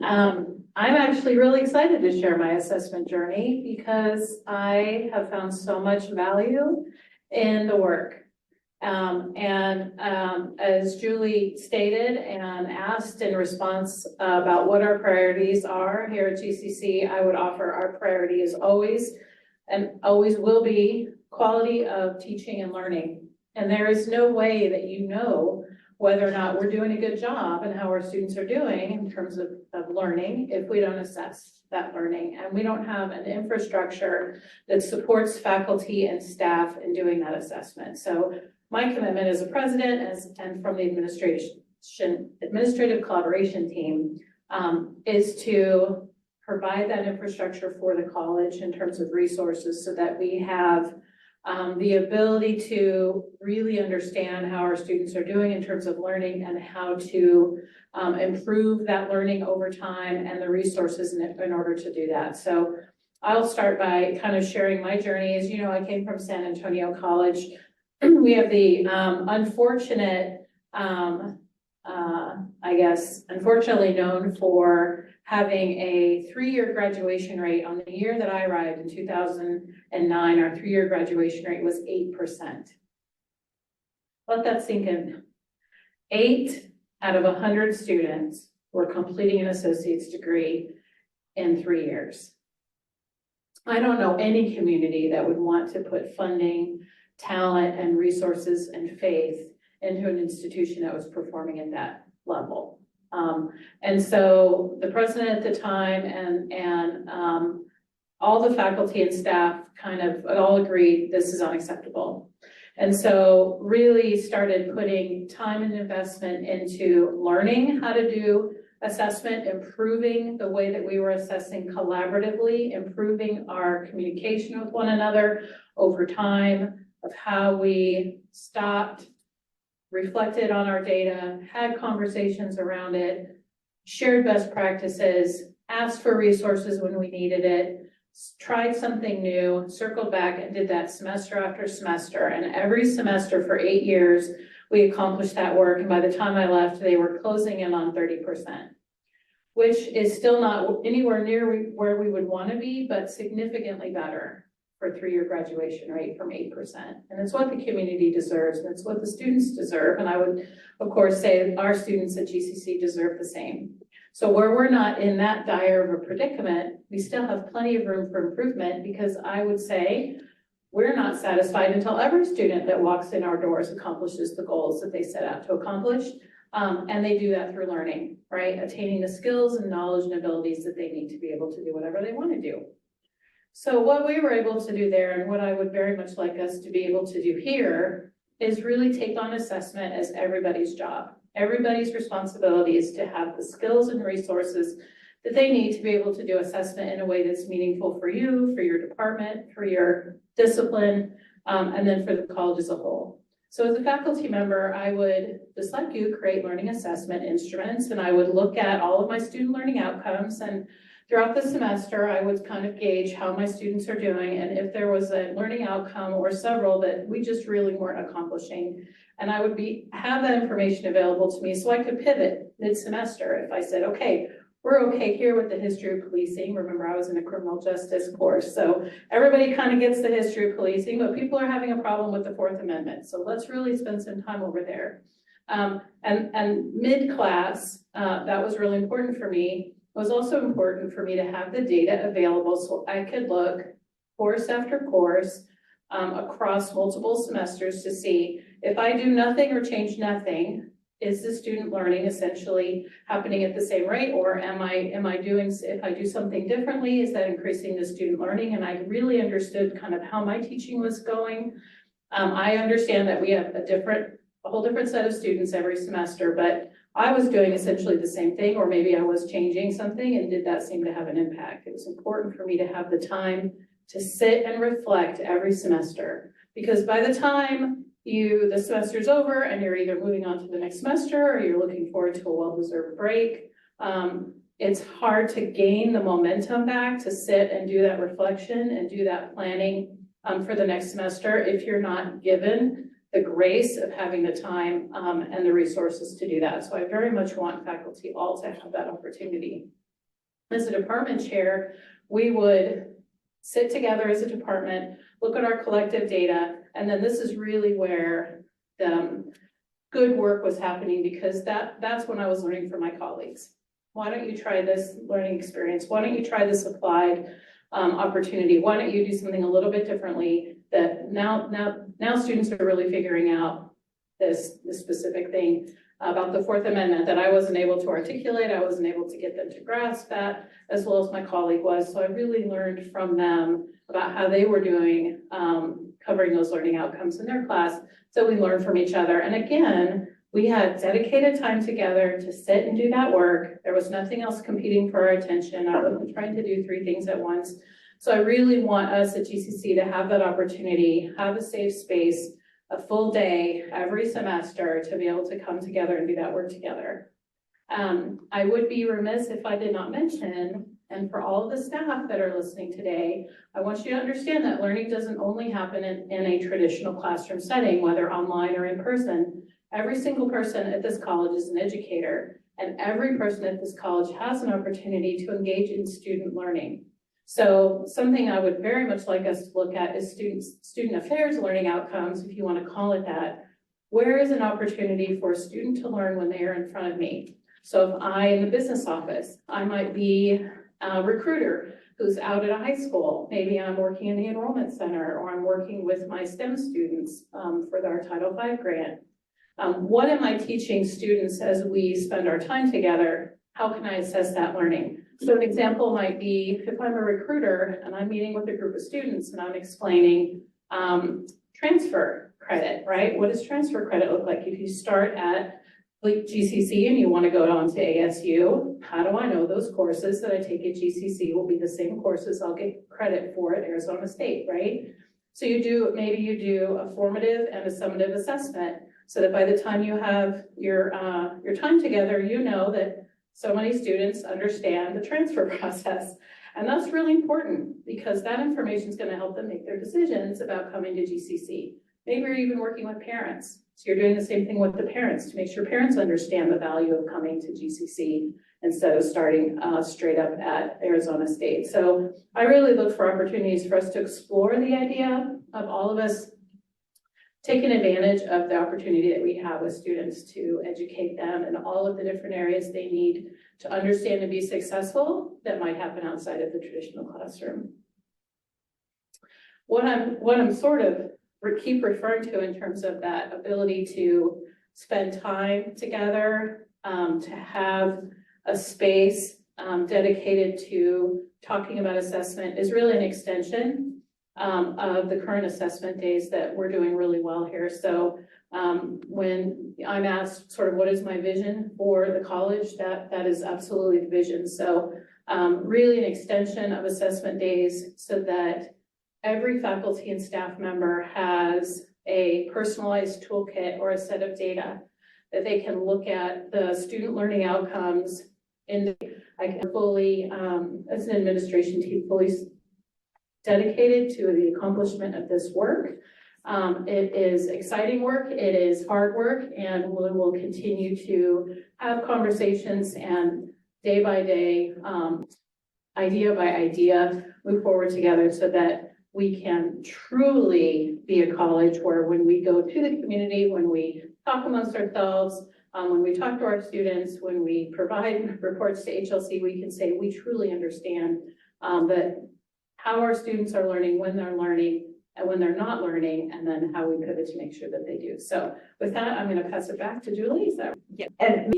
I'm actually really excited to share my assessment journey because I have found so much value in the work. As Julie stated and asked in response about what our priorities are here at GCC, I would offer our priority is always and always will be quality of teaching and learning. And there is no way that you know whether or not we're doing a good job and how our students are doing in terms of learning if we don't assess that learning. And we don't have an infrastructure that supports faculty and staff in doing that assessment. So my commitment as a president and from the administrative collaboration team is to provide that infrastructure for the college in terms of resources so that we have the ability to really understand how our students are doing in terms of learning and how to improve that learning over time and the resources in order to do that. So I'll start by kind of sharing my journey. As you know, I came from San Antonio College. We have the unfortunate, unfortunately known for having a 3-year graduation rate. On the year that I arrived in 2009, our 3-year graduation rate was 8%. Let that sink in. 8 out of 100 students were completing an associate's degree in 3 years. I don't know any community that would want to put funding, talent, and resources and faith into an institution that was performing at that level. And so the president at the time and all the faculty and staff kind of all agreed this is unacceptable. And so really started putting time and investment into learning how to do assessment, improving the way that we were assessing collaboratively, improving our communication with one another over time of how we stopped, reflected on our data, had conversations around it, shared best practices, asked for resources when we needed it, tried something new, circled back and did that semester after semester. And every semester for 8 years, we accomplished that work. And by the time I left, they were closing in on 30%, which is still not anywhere near where we would want to be, but significantly better for a 3-year graduation rate from 8%. And it's what the community deserves, and it's what the students deserve. And I would, of course, say our students at GCC deserve the same. So where we're not in that dire of a predicament, we still have plenty of room for improvement, because I would say we're not satisfied until every student that walks in our doors accomplishes the goals that they set out to accomplish. And they do that through learning, right? Attaining the skills and knowledge and abilities that they need to be able to do whatever they want to do. So what we were able to do there, and what I would very much like us to be able to do here, is really take on assessment as everybody's job. Everybody's responsibility is to have the skills and resources that they need to be able to do assessment in a way that's meaningful for you, for your department, for your discipline, and then for the college as a whole. So as a faculty member, I would, just like you, create learning assessment instruments, and I would look at all of my student learning outcomes, and throughout the semester, I would kind of gauge how my students are doing, and if there was a learning outcome or several that we just really weren't accomplishing. And I would have that information available to me so I could pivot mid-semester. If I said, okay, we're okay here with the history of policing. Remember, I was in a criminal justice course, so everybody kind of gets the history of policing, but people are having a problem with the Fourth Amendment. So let's really spend some time over there. And mid-class, that was really important for me. It was also important for me to have the data available so I could look course after course across multiple semesters to see if I do nothing or change nothing, is the student learning essentially happening at the same rate, or am I doing, if I do something differently, is that increasing the student learning? And I really understood kind of how my teaching was going. I understand that we have a whole different set of students every semester, but I was doing essentially the same thing, or maybe I was changing something, and did that seem to have an impact? It was important for me to have the time to sit and reflect every semester, because by the time the semester's over and you're either moving on to the next semester or you're looking forward to a well-deserved break, it's hard to gain the momentum back to sit and do that reflection and do that planning for the next semester if you're not given the grace of having the time and the resources to do that. So I very much want faculty all to have that opportunity. as a department chair, we would sit together as a department, look at our collective data, and then this is really where the good work was happening, because that's when I was learning from my colleagues. Why don't you try this learning experience? Why don't you try this applied opportunity? Why don't you do something a little bit differently? That now students are really figuring out this specific thing about the Fourth Amendment that I wasn't able to articulate. I wasn't able to get them to grasp that, as well as my colleague was. So I really learned from them about how they were doing covering those learning outcomes in their class. So we learned from each other. And again, we had dedicated time together to sit and do that work. There was nothing else competing for our attention. I wasn't trying to do 3 things at once. So I really want us at GCC to have that opportunity, have a safe space, a full day every semester to be able to come together and do that work together. I would be remiss if I did not mention, and for all of the staff that are listening today, I want you to understand that learning doesn't only happen in a traditional classroom setting, whether online or in person. Every single person at this college is an educator, and every person at this college has an opportunity to engage in student learning. So something I would very much like us to look at is student affairs learning outcomes, if you want to call it that. Where is an opportunity for a student to learn when they are in front of me? So if I, in the business office, I might be a recruiter who's out at a high school. Maybe I'm working in the enrollment center, or I'm working with my STEM students for our Title V grant. What am I teaching students as we spend our time together? How can I assess that learning? So an example might be, if I'm a recruiter and I'm meeting with a group of students and I'm explaining transfer credit, right? What does transfer credit look like? If you start at GCC and you want to go on to ASU, how do I know those courses that I take at GCC will be the same courses I'll get credit for at Arizona State, right? So maybe you do a formative and a summative assessment, so that by the time you have your time together, you know that so many students understand the transfer process. And that's really important, because that information is going to help them make their decisions about coming to GCC. Maybe you're even working with parents. So you're doing the same thing with the parents to make sure parents understand the value of coming to GCC instead of starting straight up at Arizona State. So I really look for opportunities for us to explore the idea of all of us taking advantage of the opportunity that we have with students to educate them in all of the different areas they need to understand and be successful that might happen outside of the traditional classroom. What I'm sort of keep referring to in terms of that ability to spend time together, to have a space dedicated to talking about assessment is really an extension of the current assessment days that we're doing really well here. So when I'm asked sort of what is my vision for the college, that is absolutely the vision. So really an extension of assessment days so that every faculty and staff member has a personalized toolkit or a set of data that they can look at the student learning outcomes. And I can fully, as an administration team, fully dedicated to the accomplishment of this work. It is exciting work, it is hard work, and we will continue to have conversations and day by day, idea by idea, move forward together so that we can truly be a college where when we go to the community, when we talk amongst ourselves, when we talk to our students, when we provide reports to HLC, we can say we truly understand that how our students are learning, when they're learning, and when they're not learning, and then how we pivot to make sure that they do. So with that, I'm going to pass it back to Julie. Yeah. And